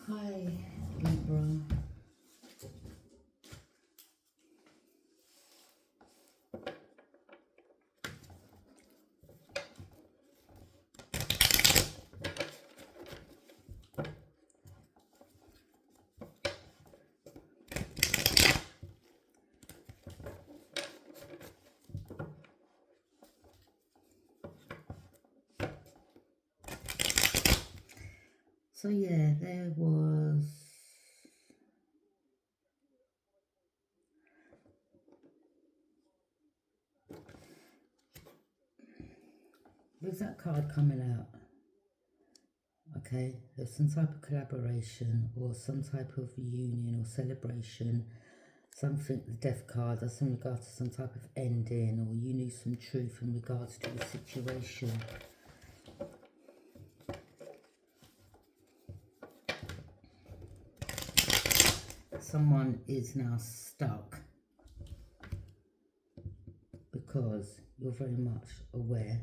Hi, Libra. So yeah, there was there's that card coming out. Okay, there's some type of collaboration or some type of union or celebration. Something, the death card, that's in regards to some type of ending, or you knew some truth in regards to the situation. Someone is now stuck because you're very much aware,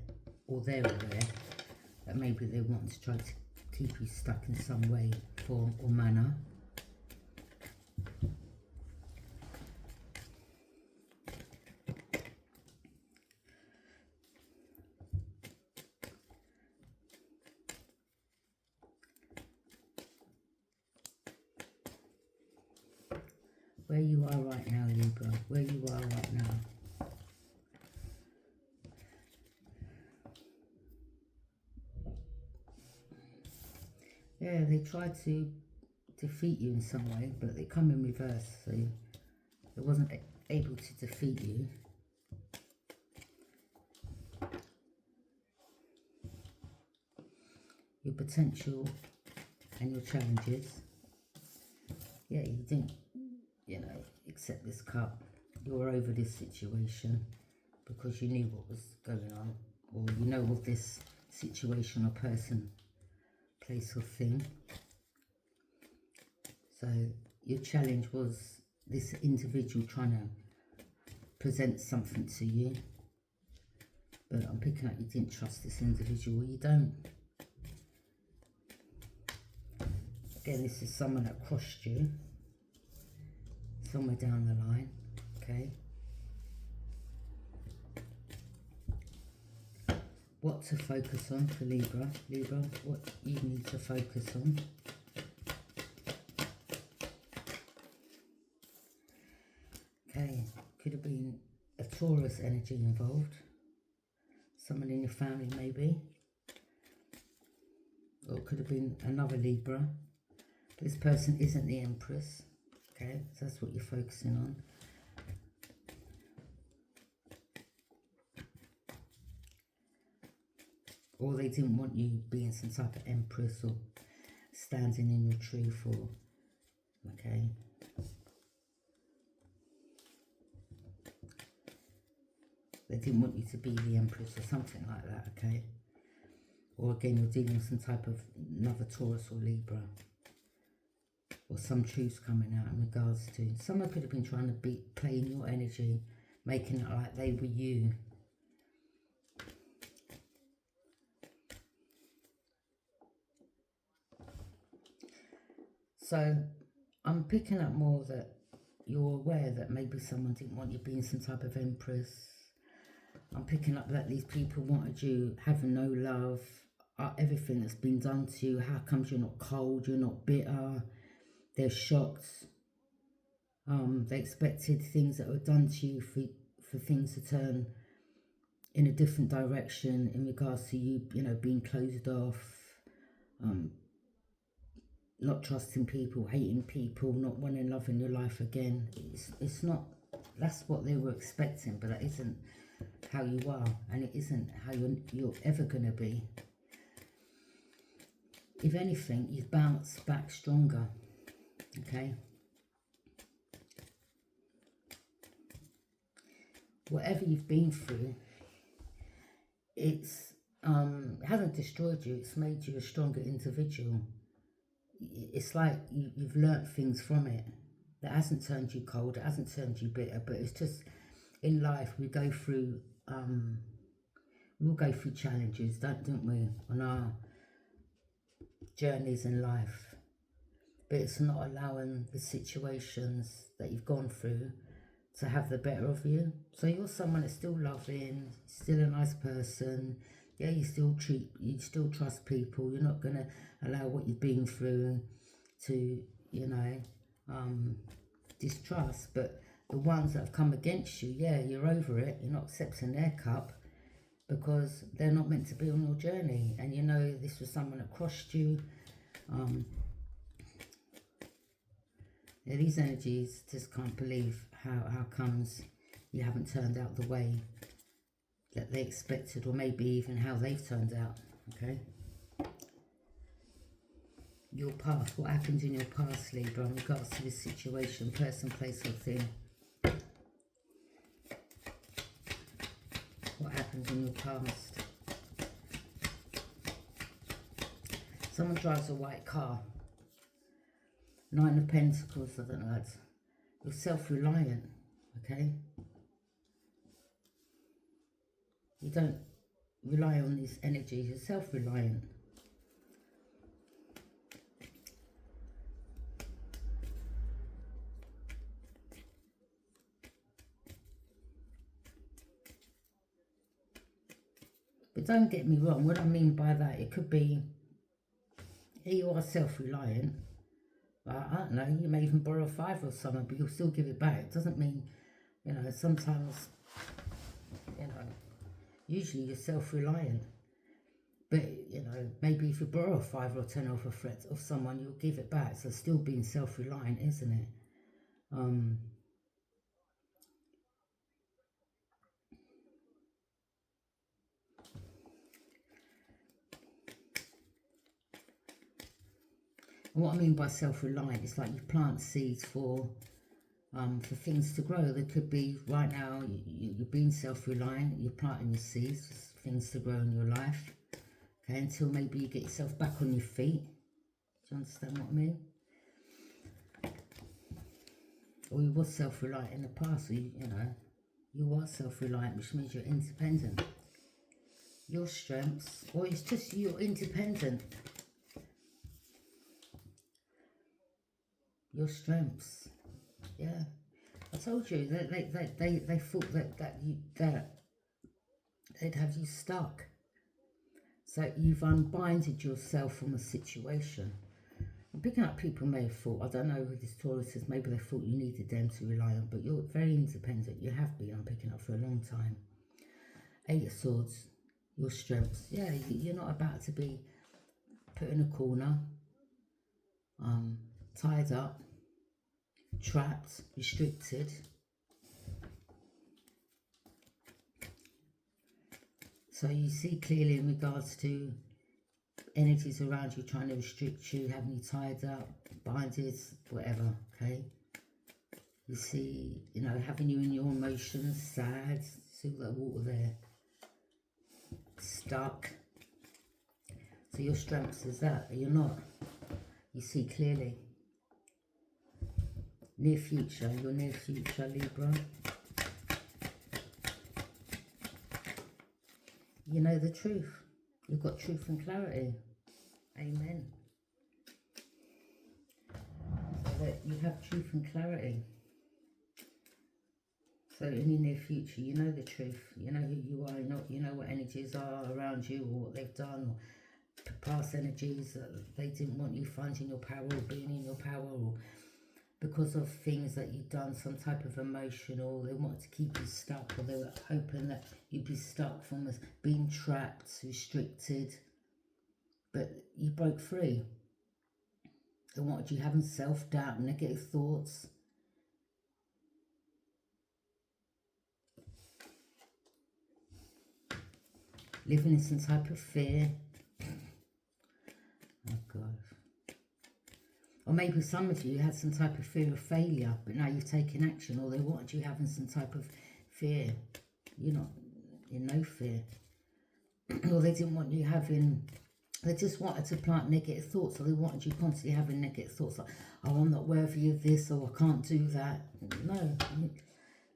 or they're aware, that maybe they want to try to keep you stuck in some way, form or manner. Where you are right now, Libra, where you are right now. Yeah, they try to defeat you in some way, but they come in reverse, so they wasn't able to defeat you. Your potential and your challenges. Yeah, you didn't, accept this cup. You were over this situation because you knew what was going on, or you know of this situation or person, place or thing. So your challenge was this individual trying to present something to you, but I'm picking up you didn't trust this individual, or you don't. Again, this is someone that crossed you somewhere down the line, okay? What to focus on for Libra? Libra, what you need to focus on. Okay, could have been a Taurus energy involved. Someone in your family maybe. Or it could have been another Libra. This person isn't the Empress. Okay, so that's what you're focusing on. Or they didn't want you being some type of Empress or standing in your truth, or, okay. They didn't want you to be the Empress or something like that, okay. Or again, you're dealing with some type of another Taurus or Libra. Or some truths coming out in regards to, someone could have been trying to be playing your energy, making it like they were you. So I'm picking up more that you're aware that maybe someone didn't want you being some type of Empress. I'm picking up that these people wanted you having no love, everything that's been done to you. How comes you're not cold, you're not bitter? They're shocked. They expected things that were done to you for things to turn in a different direction in regards to you, being closed off, not trusting people, hating people, not wanting love in your life again. It's not, that's what they were expecting, but that isn't how you are, and it isn't how you're ever going to be. If anything, you've bounced back stronger, okay? Whatever you've been through, it hasn't destroyed you, it's made you a stronger individual. It's like you've learnt things from it. That hasn't turned you cold, it hasn't turned you bitter, but it's just, in life we go through, we'll go through challenges, don't we, on our journeys in life. but it's not allowing the situations that you've gone through to have the better of you. So you're someone that's still loving, still a nice person. Yeah, you still trust people. You're not gonna allow what you've been through to, distrust. But the ones that have come against you, yeah, you're over it. You're not accepting their cup because they're not meant to be on your journey. And you know this was someone that crossed you. Yeah, these energies just can't believe how comes you haven't turned out the way that they expected, or maybe even how they've turned out. Okay, your past, what happened in your past, Libra, in regards to this situation, person, place or thing. What happened in your past? Someone drives a white car. Nine of Pentacles, I don't know. You're self-reliant, okay? You don't rely on these energies. You're self-reliant. But don't get me wrong. What I mean by that, it could be, here you are self-reliant. I don't know, you may even borrow $5 or something, but you'll still give it back. It doesn't mean, sometimes, usually you're self-reliant. But, maybe if you borrow $5 or $10 off a friend of someone, you'll give it back. So still being self-reliant, isn't it? And what I mean by self-reliant is like you plant seeds for things to grow. There could be, right now, you're being self-reliant, you're planting your seeds for things to grow in your life. Okay, until maybe you get yourself back on your feet. Do you understand what I mean? Or you were self-reliant in the past, or you are self-reliant, which means you're independent. Your strengths, or it's just you're independent. Your strengths, yeah. I told you that they thought that they'd have you stuck. So you've unbinded yourself from a situation. I'm picking up people may have thought, I don't know who this Taurus is, maybe they thought you needed them to rely on, but you're very independent. You have been, I'm picking up, for a long time. 8 of Swords, your strengths. Yeah, you're not about to be put in a corner, tied up, trapped, restricted. So you see clearly in regards to energies around you trying to restrict you, having you tied up, binded, whatever, okay? You see, having you in your emotions, sad, see all that water there, stuck. So your strengths is that, you're not. You see clearly. Near future, your near future, Libra. You know the truth. You've got truth and clarity. Amen. So that you have truth and clarity. So in your near future, you know the truth. You know who you are. You know what energies are around you, or what they've done, or past energies that they didn't want you finding your power, or being in your power, or because of things that you've done, some type of emotion, or they wanted to keep you stuck, or they were hoping that you'd be stuck from being trapped, restricted, but you broke free. They wanted you having self-doubt, negative thoughts. Living in some type of fear. Oh God. Or maybe some of you had some type of fear of failure, but now you've taken action, or they wanted you having some type of fear. You're not in no fear. Or they didn't want you having, they just wanted to plant negative thoughts, or they wanted you constantly having negative thoughts like, oh, I'm not worthy of this, or I can't do that. No.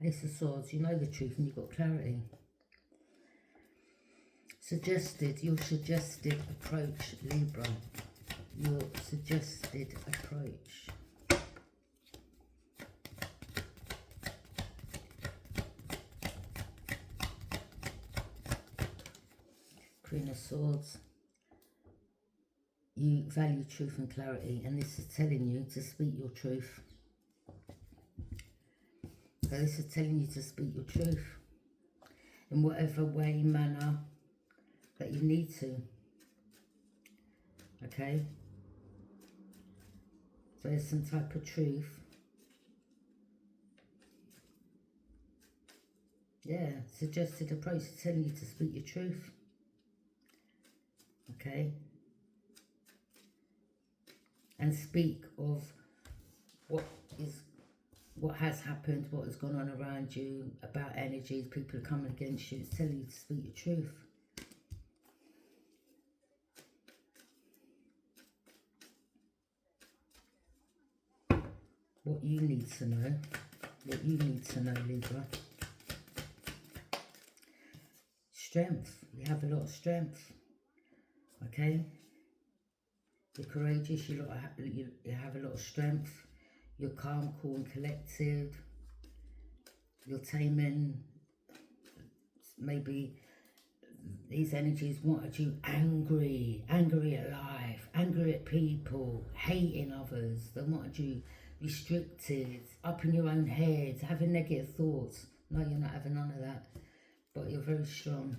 Ace of Swords, you know the truth and you've got clarity. Your suggested approach, Libra. your suggested approach. Queen of Swords. You value truth and clarity, and this is telling you to speak your truth. So this is telling you to speak your truth in whatever way, manner that you need to. Okay? So there's some type of truth. Yeah, suggested approach is telling you to speak your truth. Okay? And speak of what has happened, what has gone on around you, about energies, people are coming against you. It's telling you to speak your truth. What you need to know. What you need to know, Libra. Strength. You have a lot of strength. Okay? You're courageous. You have a lot of strength. You're calm, cool and collected. You're taming. Maybe these energies wanted you angry at life, angry at people, hating others. They wanted you restricted, up in your own head, having negative thoughts. No, you're not having none of that. But you're very strong.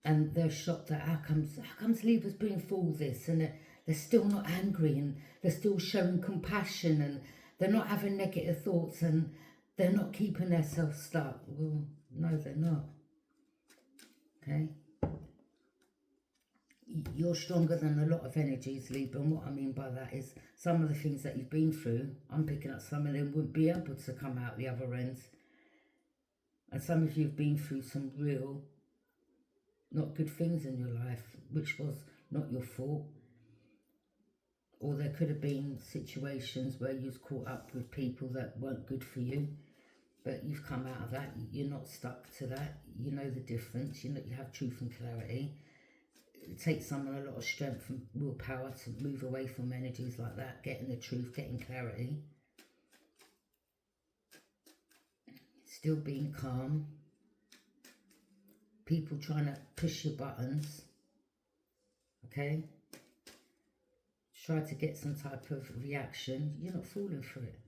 And they're shocked that how comes Libra's being through all this, and they're still not angry, and they're still showing compassion, and they're not having negative thoughts, and they're not keeping themselves stuck. Well, no, they're not. Okay? You're stronger than a lot of energies, Libra, and what I mean by that is some of the things that you've been through, I'm picking up some of them wouldn't be able to come out the other end. And some of you have been through some real not good things in your life, which was not your fault. Or there could have been situations where you was caught up with people that weren't good for you, but you've come out of that. You're not stuck to that. You know the difference. You know you have truth and clarity. It takes someone a lot of strength and willpower to move away from energies like that, getting the truth, getting clarity. Still being calm. People trying to push your buttons. Okay? Try to get some type of reaction. You're not falling for it.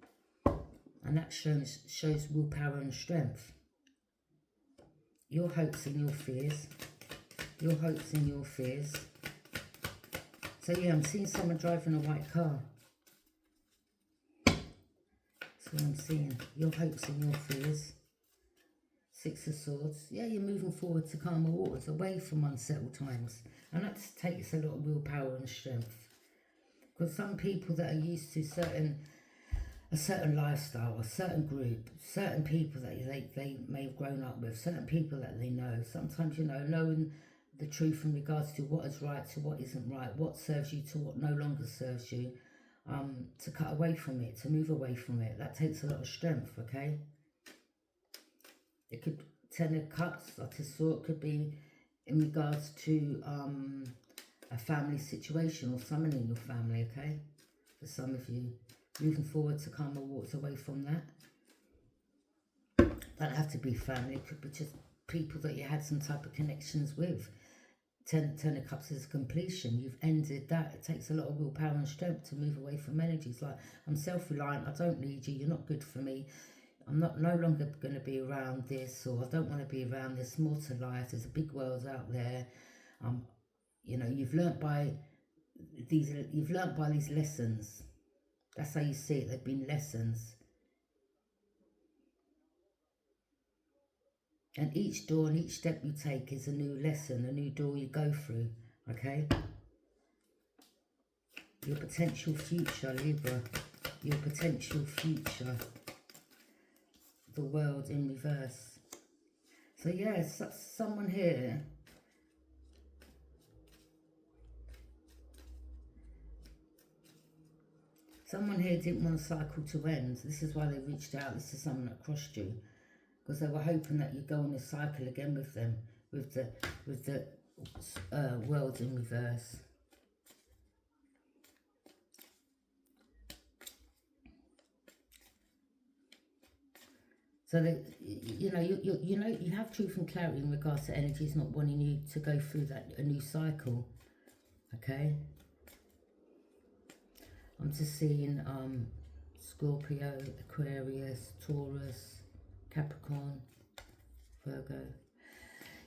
And that shows willpower and strength. Your hopes and your fears. Your hopes and your fears. So yeah, I'm seeing someone driving a white car. That's what I'm seeing. Your hopes and your fears. Six of Swords. Yeah, you're moving forward to calmer waters, away from unsettled times. And that takes a lot of willpower and strength. Because some people that are used to a certain lifestyle, a certain group, certain people that they may have grown up with, certain people that they know, sometimes, you know, knowing the truth in regards to what is right to what isn't right, what serves you to what no longer serves you, to cut away from it, to move away from it, that takes a lot of strength, okay? It could, Ten of Cups, like I saw, it could be in regards to a family situation or someone in your family, okay? For some of you, moving forward to calmer waters, away from that. Don't have to be family, it could be just people that you had some type of connections with. Ten of Cups is completion. You've ended that. It takes a lot of willpower and strength to move away from energies like, I'm self-reliant, I don't need you, you're not good for me, I'm no longer going to be around this, or I don't want to be around this. More to life. There's a big world out there. You know, you've learnt by these lessons. That's how you see it. They've been lessons. And each door and each step you take is a new lesson, a new door you go through. Okay? Your potential future, Libra. Your potential future. The world in reverse. So yes, someone here. Someone here didn't want a cycle to end. This is why they reached out. This is someone that crossed you, because they were hoping that you'd go on this cycle again with them, with the world in reverse. So that you know you have truth and clarity in regards to energies not wanting you to go through a new cycle. Okay. I'm just seeing Scorpio, Aquarius, Taurus, Capricorn, Virgo.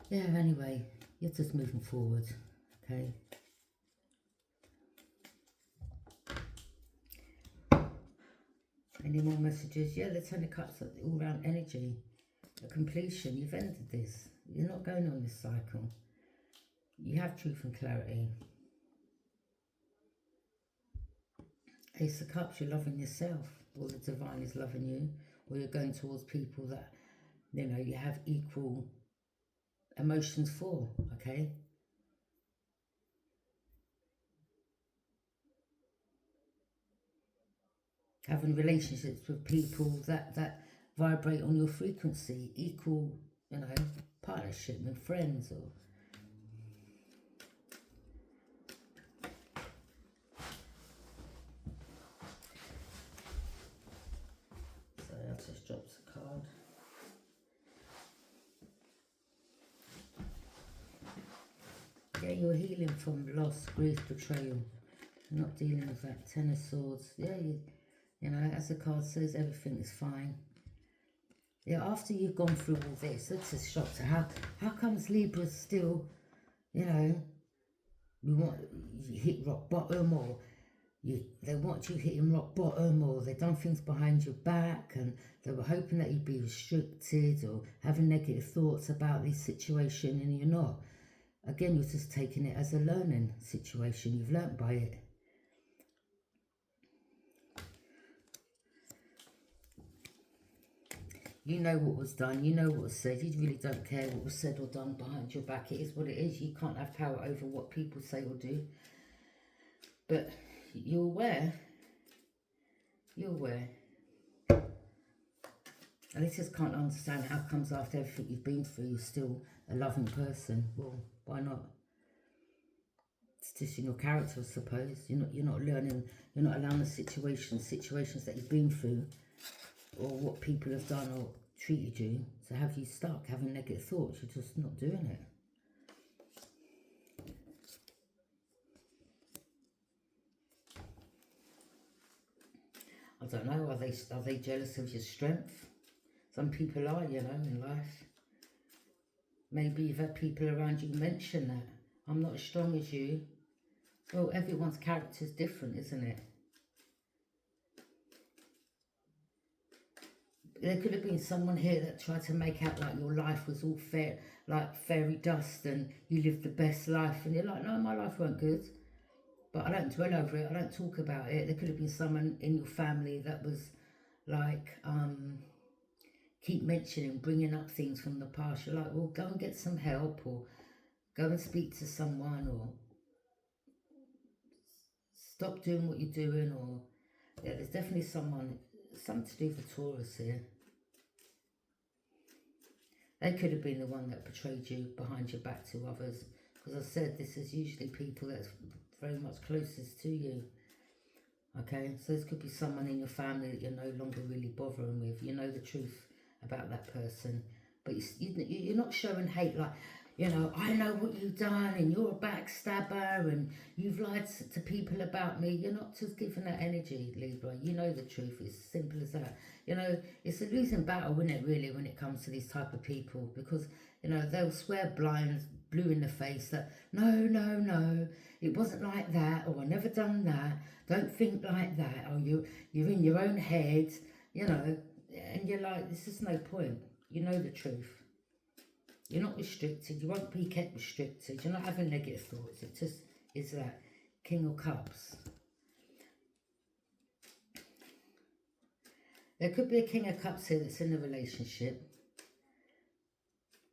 Yeah, anyway, you're just moving forward, okay? Any more messages? Yeah, the Ten of Cups, all round energy. A completion, you've ended this. You're not going on this cycle. You have truth and clarity. Ace of Cups, you're loving yourself, or the divine is loving you, or you're going towards people that, you know, you have equal emotions for, okay? Having relationships with people that vibrate on your frequency, equal, you know, partnership with friends or... So I just dropped a card. Yeah, you're healing from loss, grief, betrayal. You're not dealing with that. Ten of Swords. Yeah, you know, as the card says, everything is fine. Yeah, after you've gone through all this, it's a shock to how comes Libra's still, you know, you hit rock bottom, or they want you hitting rock bottom, or they've done things behind your back and they were hoping that you'd be restricted or having negative thoughts about this situation, and you're not. Again, you're just taking it as a learning situation. You've learnt by it. You know what was done, you know what was said, you really don't care what was said or done behind your back. It is what it is. You can't have power over what people say or do. But you're aware. You're aware. And they just can't understand how comes after everything you've been through, you're still a loving person. Well, why not? It's just in your character, I suppose. You're not learning, you're not allowing the situations that you've been through, or what people have done or treated you to have you stuck having negative thoughts. You're just not doing it. I don't know, are they jealous of your strength? Some people are, you know, in life. Maybe you've had people around you mention that. I'm not as strong as you. Well, everyone's character is different, isn't it? There could have been someone here that tried to make out like your life was all fair, like fairy dust, and you lived the best life, and you're like, no, my life weren't good. But I don't dwell over it, I don't talk about it. There could have been someone in your family that was like, keep mentioning, bringing up things from the past. You're like, well, go and get some help, or go and speak to someone, or stop doing what you're doing, or... Yeah, there's definitely something to do with Taurus here. They could have been the one that betrayed you behind your back to others. Because I said, this is usually people that's very much closest to you. Okay, so this could be someone in your family that you're no longer really bothering with. You know the truth about that person. But you're not showing hate like, you know, I know what you've done and you're a backstabber and you've lied to people about me. You're not just giving that energy, Libra. You know the truth. It's simple as that. You know, it's a losing battle, isn't it, really, when it comes to these type of people? Because, you know, they'll swear blue in the face that, no, it wasn't like that, or I never done that. Don't think like that. Or you're in your own head, you know, and you're like, this is no point. You know the truth. You're not restricted. You won't be kept restricted. You're not having negative thoughts. It just is that King of Cups. There could be a King of Cups here that's in a relationship,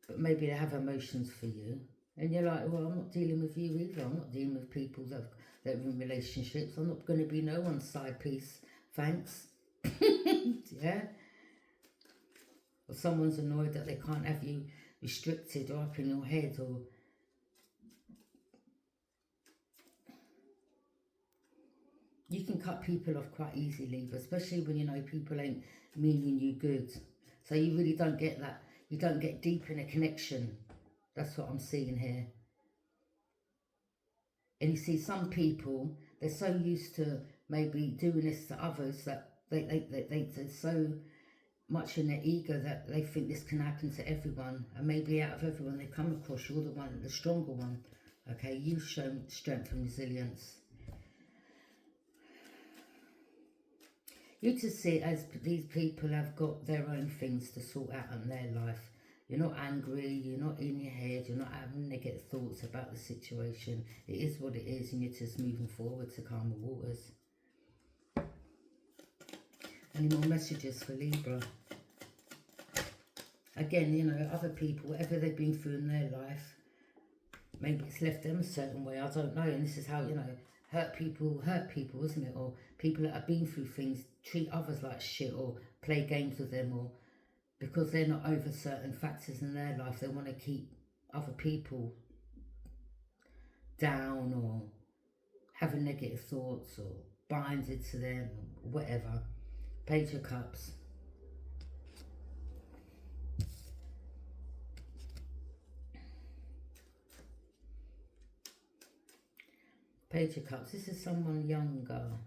but maybe they have emotions for you. And you're like, well, I'm not dealing with you either. I'm not dealing with people that are in relationships. I'm not going to be no one's side piece. Thanks. Yeah. Or someone's annoyed that they can't have you restricted or up in your head, or you can cut people off quite easily, but especially when you know people ain't meaning you good. So you really don't get that. You don't get deep in a connection. That's what I'm seeing here. And you see, some people, they're so used to maybe doing this to others that they're so much in their ego that they think this can happen to everyone. And maybe out of everyone they come across, you're the one, the stronger one. Okay, you've shown strength and resilience. You just see it as these people have got their own things to sort out in their life. You're not angry, you're not in your head, you're not having negative thoughts about the situation. It is what it is, and you're just moving forward to calmer waters. Any more messages for Libra? Again, you know, other people, whatever they've been through in their life, maybe it's left them a certain way, I don't know. And this is how, you know, hurt people, isn't it? Or people that have been through things treat others like shit or play games with them, or because they're not over certain factors in their life, they want to keep other people down or having negative thoughts or binded to them or whatever. Page of Cups. Page of Cups. This is someone younger.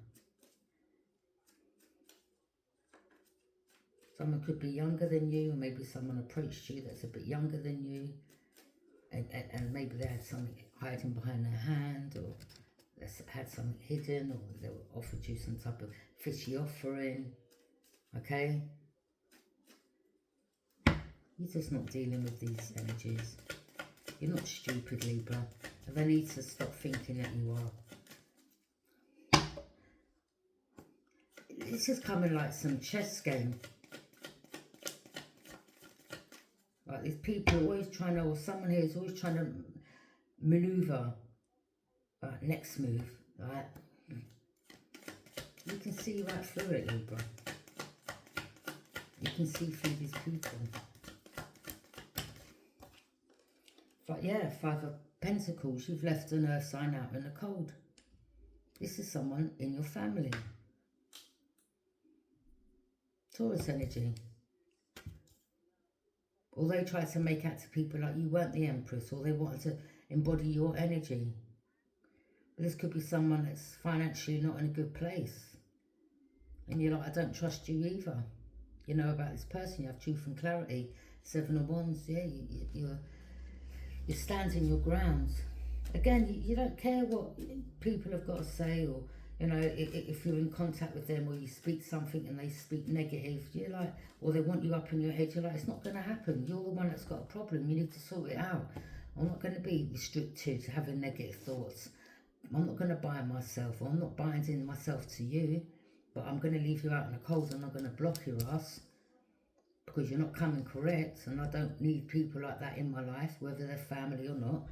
Someone could be younger than you, or maybe someone approached you that's a bit younger than you, and maybe they had something hiding behind their hand, or they had something hidden, or they offered you some type of fishy offering. Okay? You're just not dealing with these energies. You're not stupid, Libra. And they need to stop thinking that you are. This is coming like some chess game. Like these people are always trying to, or someone here is always trying to maneuver. Next move, right? You can see right through it, Libra. You can see through these people. But yeah, 5 of Pentacles, you've left an earth sign out in the cold. This is someone in your family. Taurus energy. Or they tried to make out to people like you weren't the Empress, or they wanted to embody your energy. But this could be someone that's financially not in a good place. And you're like, I don't trust you either. You know about this person, you have truth and clarity. 7 of Wands, yeah, you're standing your ground. Again, you don't care what people have got to say, or, you know, if you're in contact with them or you speak something and they speak negative, you're like, or they want you up in your head, you're like, it's not going to happen. You're the one that's got a problem. You need to sort it out. I'm not going to be restricted to having negative thoughts. I'm not going to bind myself, or I'm not binding myself to you, but I'm going to leave you out in the cold and I'm going to block your ass because you're not coming correct, and I don't need people like that in my life, whether they're family or not.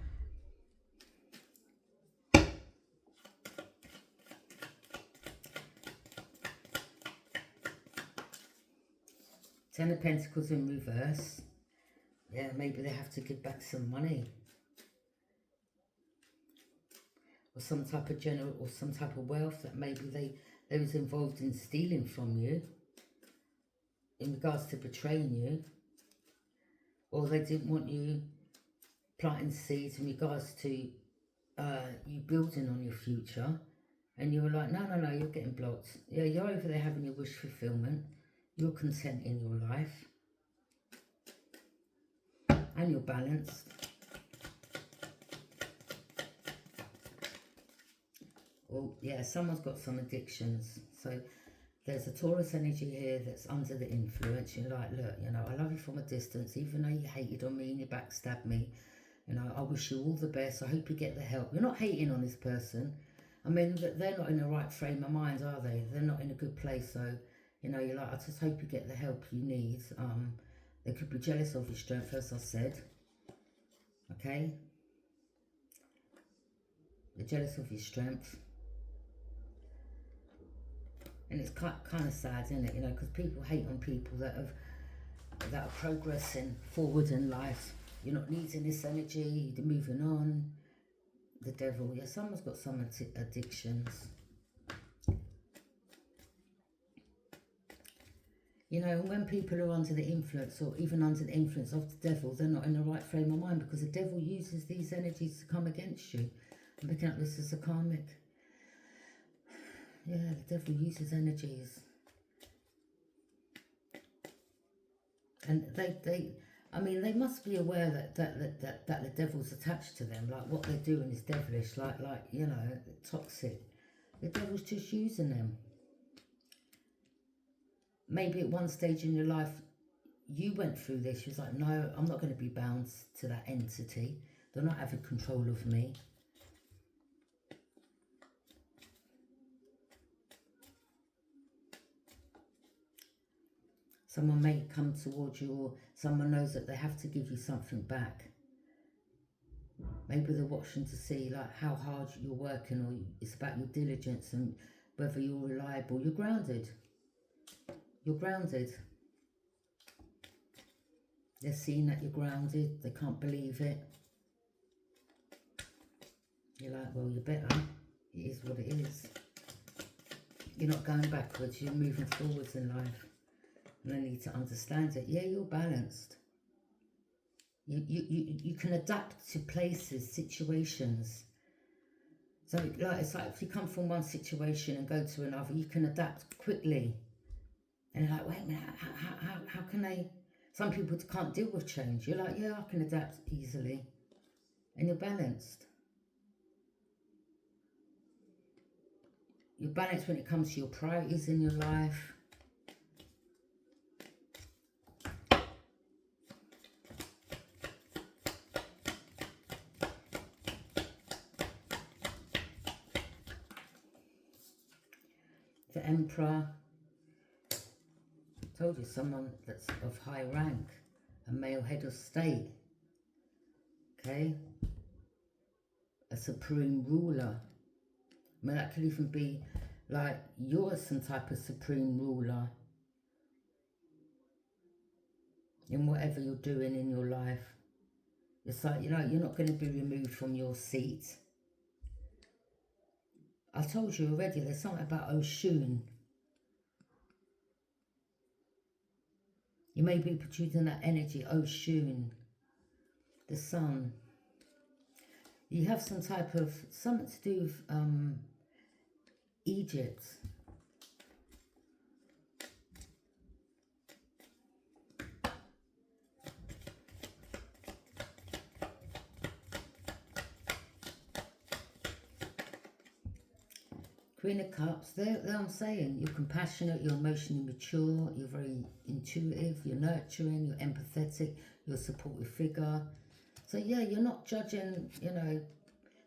Ten of Pentacles in reverse. Yeah, maybe they have to give back some money. Or some type of general, or some type of wealth that maybe they was involved in stealing from you. In regards to betraying you. Or they didn't want you planting seeds in regards to you building on your future. And you were like, no, you're getting blocked. Yeah, you're over there having your wish fulfillment. You're content in your life. And you're balanced. Well, yeah, someone's got some addictions. So there's a Taurus energy here that's under the influence. You're like, look, you know, I love you from a distance, even though you hated on me and you backstabbed me. You know, I wish you all the best. I hope you get the help. You're not hating on this person. I mean, they're not in the right frame of mind, are they? They're not in a good place. So, you know, you're like, I just hope you get the help you need. They could be jealous of your strength, as I said. Okay? They're jealous of your strength. And it's kind of sad, isn't it? You know, because people hate on people that are progressing forward in life. You're not needing this energy. You're moving on. The Devil. Yeah, someone's got some addictions. You know, when people are under the influence or even under the influence of the devil, they're not in the right frame of mind, because the devil uses these energies to come against you. I'm picking up this as a karmic. Yeah, the devil uses energies. And I mean, they must be aware that the devil's attached to them. Like, what they're doing is devilish, like you know, toxic. The devil's just using them. Maybe at one stage in your life, you went through this. You was like, no, I'm not going to be bound to that entity. They're not having control of me. Someone may come towards you, or someone knows that they have to give you something back. Maybe they're watching to see like how hard you're working, or it's about your diligence and whether you're reliable. You're grounded. You're grounded. They're seeing that you're grounded. They can't believe it. You're like, well, you better. It is what it is. You're not going backwards. You're moving forwards in life. And they need to understand it. Yeah, you're balanced. You can adapt to places, situations. So like, it's like if you come from one situation and go to another, you can adapt quickly. And you're like, wait a minute, how can they? Some people can't deal with change. You're like, yeah, I can adapt easily. And you're balanced. You're balanced when it comes to your priorities in your life. The Emperor. I told you, someone that's of high rank, a male head of state. Okay? A supreme ruler. I mean, that could even be like you're some type of supreme ruler in whatever you're doing in your life. It's like, you know, you're not going to be removed from your seat. I told you already, there's something about Oshun. You may be producing that energy, Oshun, the sun. You have some type of, something to do with Egypt. Queen of Cups, there I'm saying, you're compassionate, you're emotionally mature, you're very intuitive, you're nurturing, you're empathetic, you're a supportive figure. So yeah, you're not judging, you know,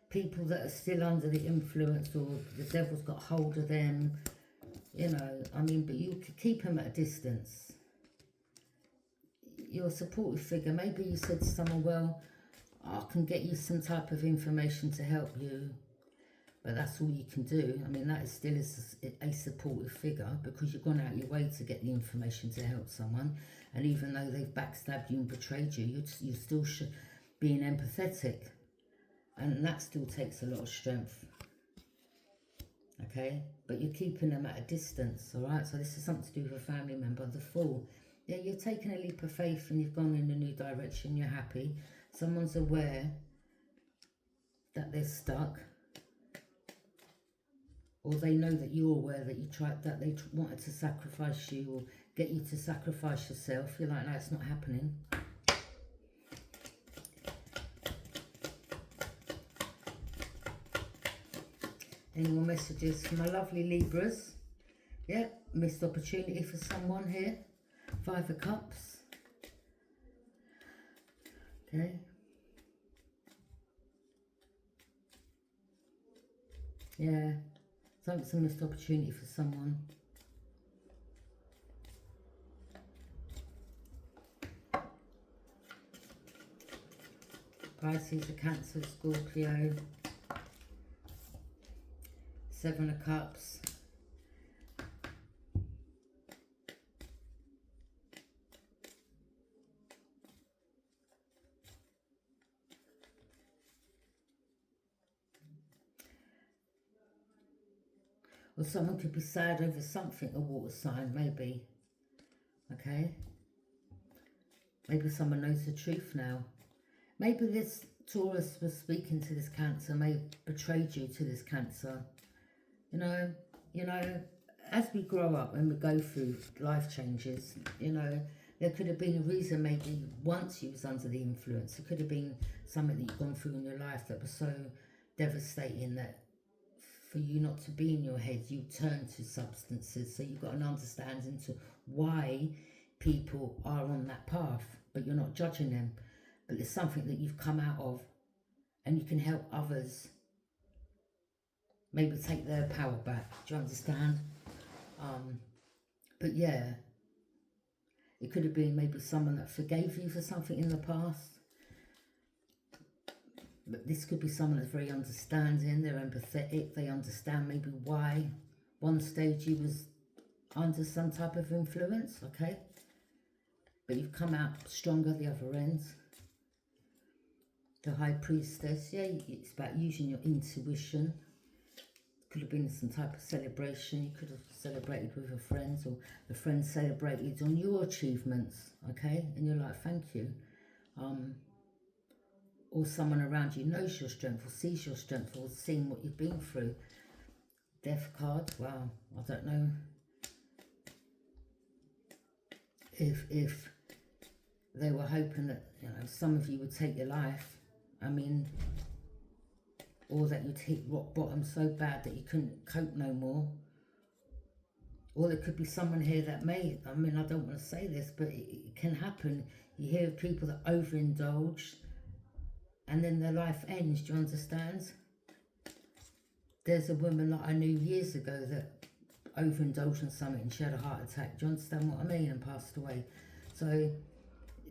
people that are still under the influence or the devil's got hold of them, you know, I mean, but you could keep them at a distance. You're a supportive figure. Maybe you said to someone, well, I can get you some type of information to help you, but that's all you can do. I mean, that is still a supportive figure, because you've gone out your way to get the information to help someone. And even though they've backstabbed you and betrayed you, you're still being empathetic. And that still takes a lot of strength. Okay? But you're keeping them at a distance, all right? So this is something to do with a family member. The Fool. Yeah, you're taking a leap of faith and you've gone in a new direction. You're happy. Someone's aware that they're stuck. Or they know that you're aware that that they wanted to sacrifice you or get you to sacrifice yourself. You're like, no, it's not happening. Any more messages from my lovely Libras? Yeah, missed opportunity for someone here. 5 of Cups. Okay. Yeah. So it's a missed opportunity for someone. Pisces, a Cancer, Scorpio. 7 of Cups. Or someone could be sad over something, a water sign, maybe. Okay? Maybe someone knows the truth now. Maybe this Taurus was speaking to this Cancer, may have betrayed you to this Cancer. You know, as we grow up and we go through life changes, there could have been a reason maybe once you was under the influence. It could have been something that you've gone through in your life that was so devastating that for you not to be in your head, you turn to substances. So you've got an understanding to why people are on that path, but you're not judging them. But it's something that you've come out of, and you can help others maybe take their power back. Do you understand? But yeah, it could have been maybe someone that forgave you for something in the past. But this could be someone that's very understanding, they're empathetic, they understand maybe why one stage you was under some type of influence, okay? But you've come out stronger the other end. The High Priestess, yeah, it's about using your intuition. Could have been some type of celebration. You could have celebrated with a friend, or the friend celebrated on your achievements, okay? And you're like, thank you. Or someone around you knows your strength, or sees your strength, or seen what you've been through. Death card, wow, I don't know if they were hoping that some of you would take your life. I mean, or that you'd hit rock bottom so bad that you couldn't cope no more. Or there could be someone here that may, I mean, I don't want to say this, but it can happen. You hear of people that overindulge and then their life ends, do you understand? There's a woman that I knew years ago that overindulged in something and she had a heart attack. Do you understand what I mean? And passed away. So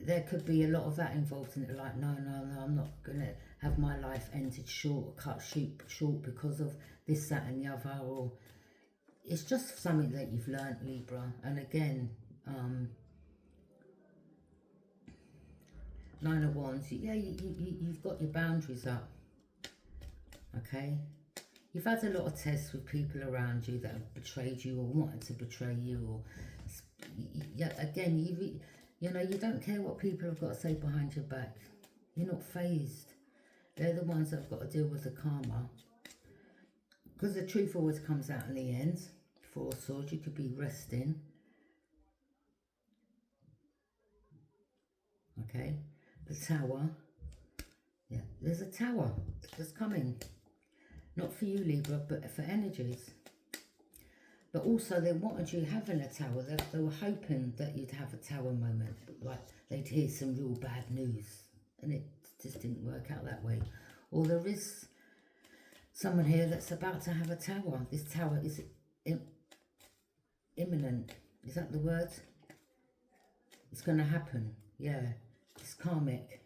there could be a lot of that involved in it. Like, no, I'm not going to have my life ended short, cut short because of this, that and the other. Or it's just something that you've learnt, Libra. And again, Nine of Wands, yeah, you've got your boundaries up, okay? You've had a lot of tests with people around you that have betrayed you or wanted to betray you, or yeah, again, you don't care what people have got to say behind your back. You're not phased. They're the ones that have got to deal with the karma, because the truth always comes out in the end. Four of Swords, you could be resting, okay? The Tower, yeah, there's a tower that's coming. Not for you, Libra, but for energies. But also they wanted you having a tower. They were hoping that you'd have a tower moment. Like they'd hear some real bad news. And it just didn't work out that way. Or there is someone here that's about to have a tower. This tower is imminent. Is that the word? It's going to happen. Yeah. It's karmic.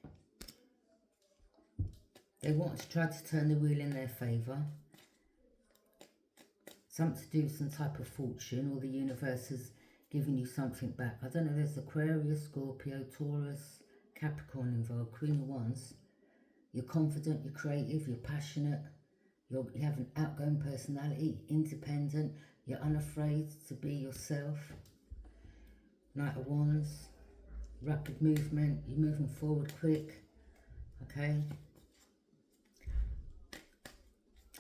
They want to try to turn the wheel in their favour. Something to do with some type of fortune, or the universe has given you something back. I don't know, there's Aquarius, Scorpio, Taurus, Capricorn involved, Queen of Wands. You're confident, you're creative, you're passionate, you have an outgoing personality, independent, you're unafraid to be yourself. Knight of Wands, rapid movement, you're moving forward quick, okay?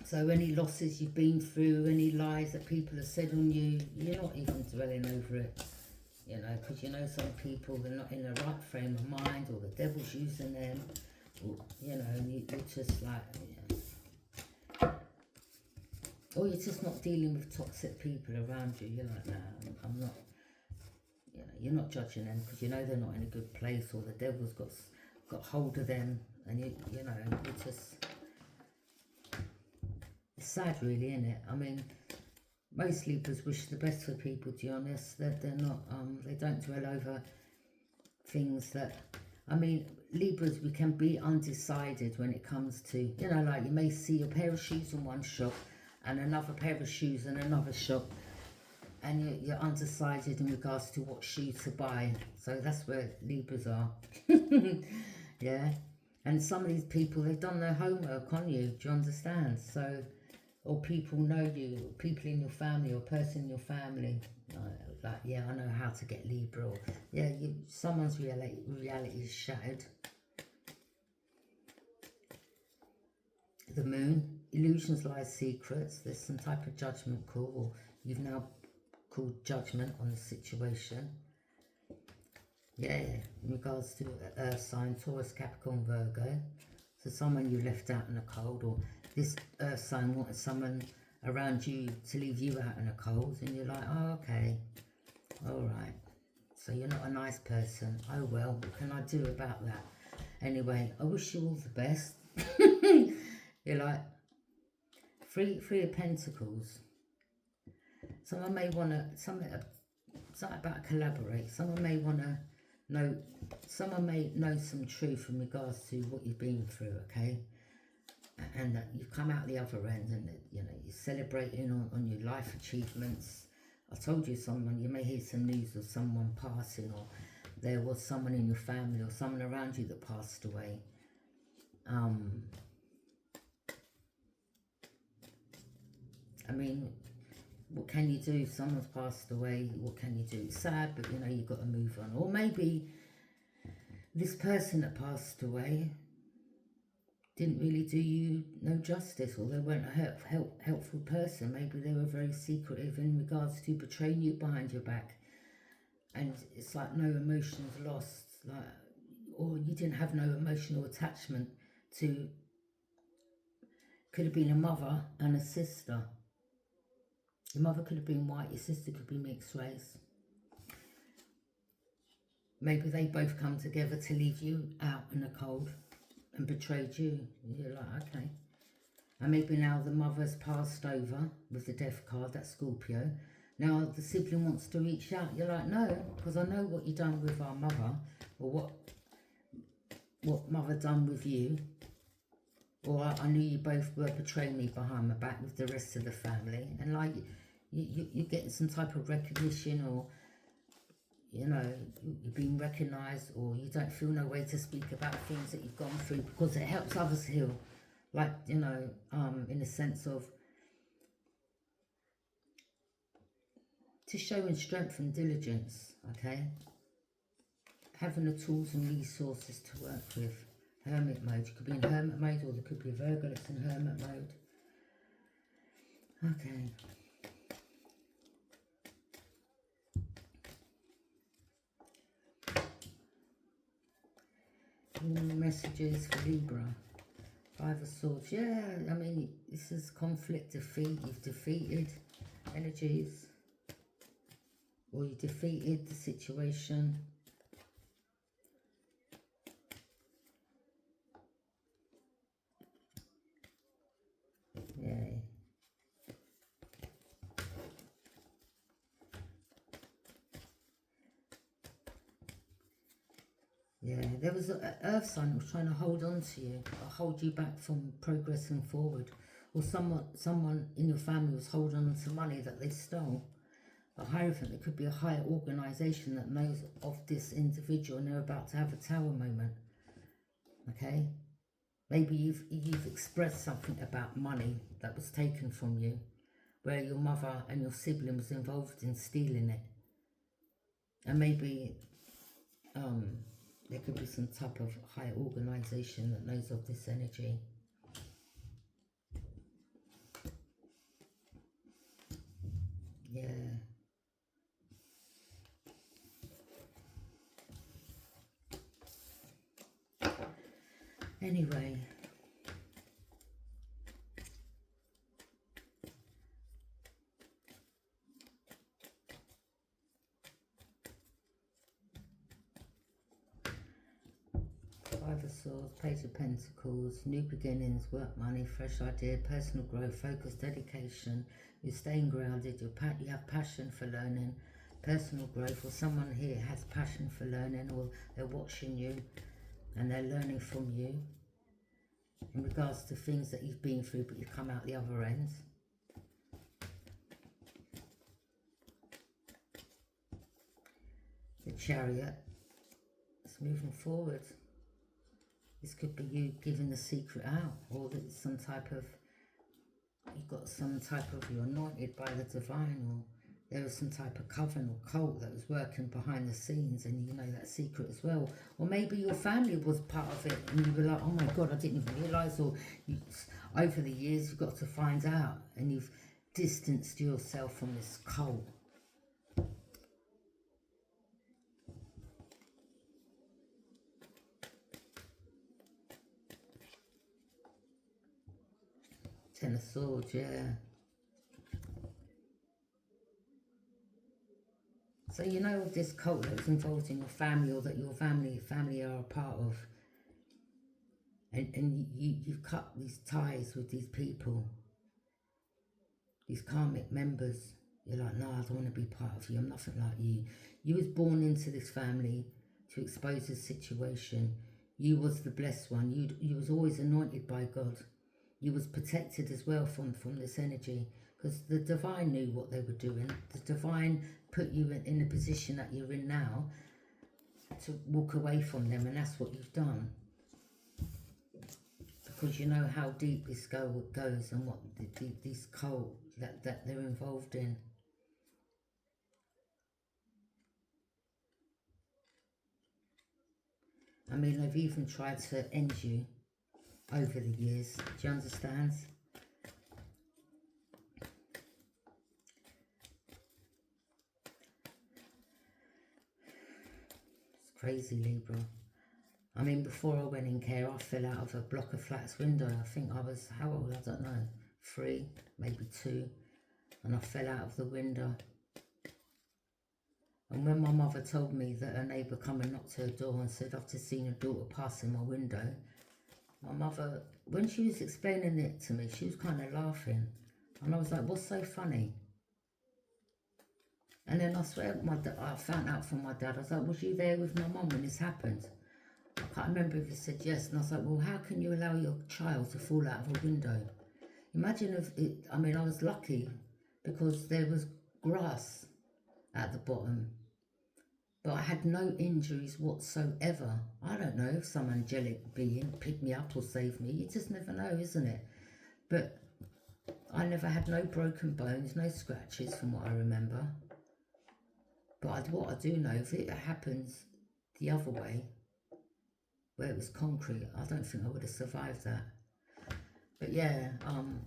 So any losses you've been through, any lies that people have said on you, you're not even dwelling over it, because some people, they're not in the right frame of mind, or the devil's using them, or, and you're just like, or you're just not dealing with toxic people around you. You're like, nah, I'm not, you're not judging them because they're not in a good place, or the devil's got hold of them, and you're just... It's sad, really, isn't it? I mean, most Libras wish the best for people, to be honest. They're not, they don't dwell over things that, I mean, Libras, we can be undecided when it comes to, like you may see a pair of shoes in one shop and another pair of shoes in another shop, and you're undecided in regards to what shoe to buy. So that's where Libras are. Yeah. And some of these people, they've done their homework on you, do you understand? So... or people know you, people in your family, or person in your family. like, yeah, I know how to get Libra, or yeah, someone's reality is shattered. The moon, illusions, lies, secrets. There's some type of judgment call, or you've now called judgment on the situation. Yeah, in regards to Earth sign, Taurus, Capricorn, Virgo. So someone you left out in the cold, or this Earth sign wanted someone around you to leave you out in the cold, and you're like, oh, okay, all right. So you're not a nice person. Oh well, what can I do about that? Anyway, I wish you all the best. You're like, Three of Pentacles. Someone may want to, something about collaborate. Someone may want to know, someone may know some truth in regards to what you've been through, okay? And that you've come out the other end, and you know, you're celebrating on your life achievements. I told you, someone, you may hear some news of someone passing, or there was someone in your family or someone around you that passed away. I mean, what can you do? Someone's passed away. What can you do? It's sad, but you know, you've got to move on. Or maybe this person that passed away didn't really do you no justice, or they weren't a helpful person. Maybe they were very secretive in regards to betraying you behind your back, and it's like no emotions lost, like, or you didn't have no emotional attachment to. Could have been a mother and a sister. Your mother could have been white, your sister could be mixed race. Maybe they both come together to leave you out in the cold and betrayed you. You're like, okay. And maybe now the mother's passed over with the death card, that's Scorpio. Now the sibling wants to reach out. You're like, no, because I know what you've done with our mother, or what mother done with you. Or I knew you both were betraying me behind my back with the rest of the family. And like, you're getting some type of recognition, or, you know, you're being recognised, or you don't feel no way to speak about things that you've gone through, because it helps others heal. Like, you know, in the sense of to showing strength and diligence, okay? Having the tools and resources to work with. Hermit mode. You could be in hermit mode, or there could be a Virgo that's in hermit mode. Okay. Messages for Libra. Five of Swords. Yeah, I mean, this is conflict, defeat. You've defeated energies, or you defeated the situation. Yay. Yeah, there was an earth sign that was trying to hold on to you, or hold you back from progressing forward. Or someone in your family was holding on to money that they stole. A Hierophant, there could be a higher organisation that knows of this individual, and they're about to have a tower moment. Okay? Maybe you've expressed something about money that was taken from you, where your mother and your sibling was involved in stealing it. And maybe there could be some type of higher organisation that knows of this energy. Yeah. Anyway. Five of Swords, Page of Pentacles, new beginnings, work, money, fresh idea, personal growth, focus, dedication. You're staying grounded, you have passion for learning, personal growth, or someone here has passion for learning, or they're watching you and they're learning from you in regards to things that you've been through, but you've come out the other end. The Chariot, it's moving forward. This could be you giving the secret out, or that some type of, you've got some type of, you're anointed by the divine, or there was some type of coven or cult that was working behind the scenes, and you know that secret as well. Or maybe your family was part of it and you were like, oh my God, I didn't even realise. Or you, over the years you've got to find out, and you've distanced yourself from this cult. Ten of Swords, yeah. So you know of this cult that was involved in your family, or that your family are a part of, and you've cut these ties with these people, these karmic members. You're like, no, I don't want to be part of you. I'm nothing like you. You was born into this family to expose this situation. You was the blessed one. You was always anointed by God. You was protected as well from this energy, because the divine knew what they were doing. The divine put you in the position that you're in now to walk away from them, and that's what you've done. Because you know how deep this goes and what this cult that they're involved in. I mean, they've even tried to end you over the years. Do you understand? It's crazy, Libra. I mean, before I went in care, I fell out of a block of flats window. I think I was, how old? I don't know, 3, maybe 2. And I fell out of the window. And when my mother told me that her neighbour come and knocked her door and said, I've just seen your daughter passing my window, my mother, when she was explaining it to me, she was kind of laughing. And I was like, what's so funny? And then I swear, I found out from my dad, I was like, was you there with my mum when this happened? I can't remember if he said yes. And I was like, well, how can you allow your child to fall out of a window? Imagine if it, I mean, I was lucky because there was grass at the bottom, but I had no injuries whatsoever. I don't know if some angelic being picked me up or saved me. You just never know, isn't it? But I never had no broken bones, no scratches from what I remember. But what I do know, if it happens the other way, where it was concrete, I don't think I would have survived that. But yeah,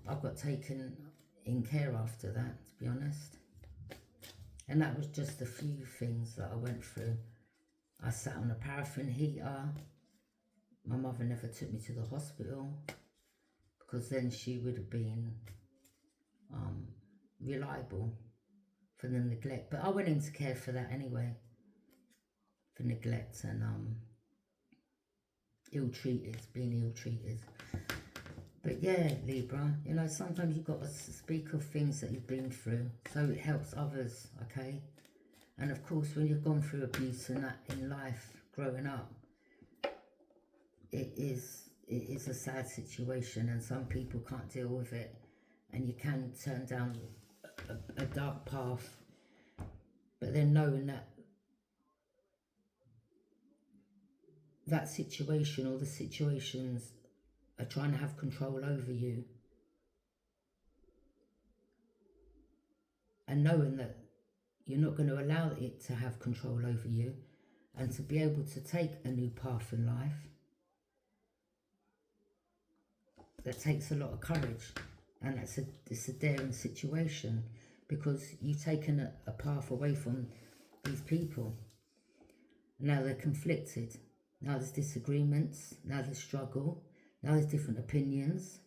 I got taken in care after that, to be honest. And that was just a few things that I went through. I sat on a paraffin heater. My mother never took me to the hospital, because then she would have been reliable for the neglect. But I went into care for that anyway, for neglect and being ill-treated. But yeah, Libra, you know, sometimes you've got to speak of things that you've been through so it helps others, okay? And of course, when you've gone through abuse and that in life, growing up, it is a sad situation, and some people can't deal with it, and you can turn down a dark path. But then knowing that situation or the situations are trying to have control over you, and knowing that you're not going to allow it to have control over you, and to be able to take a new path in life, that takes a lot of courage, and it's a daring situation, because you've taken a path away from these people. Now they're conflicted. Now there's disagreements. Now there's struggle. Now there's different opinions.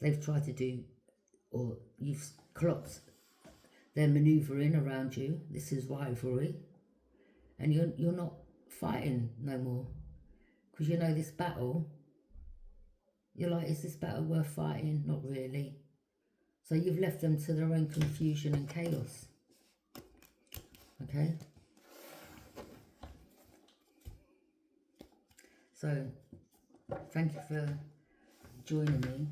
They've tried to do, or you've clocked their manoeuvring around you. This is rivalry. And you're not fighting no more. Because you know this battle, you're like, is this battle worth fighting? Not really. So you've left them to their own confusion and chaos. Okay? So, thank you for joining me.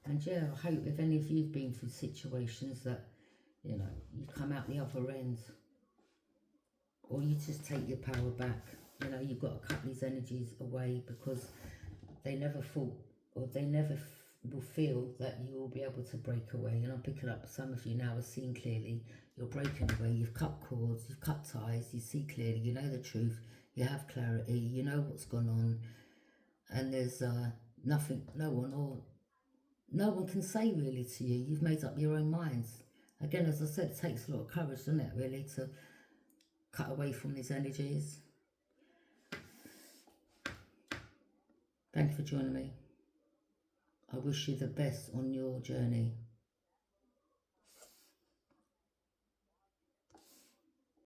And yeah, I hope if any of you've been through situations that, you know, you come out the other end, or you just take your power back. You know, you've got to cut these energies away, because they never fought, or they never will feel that you will be able to break away. And I'm picking up some of you now are seeing clearly. You're breaking away. You've cut cords. You've cut ties. You see clearly. You know the truth. You have clarity. You know what's gone on. And there's nothing, no one can say really to you. You've made up your own minds. Again, as I said, it takes a lot of courage, doesn't it, really, to cut away from these energies. Thank you for joining me. I wish you the best on your journey.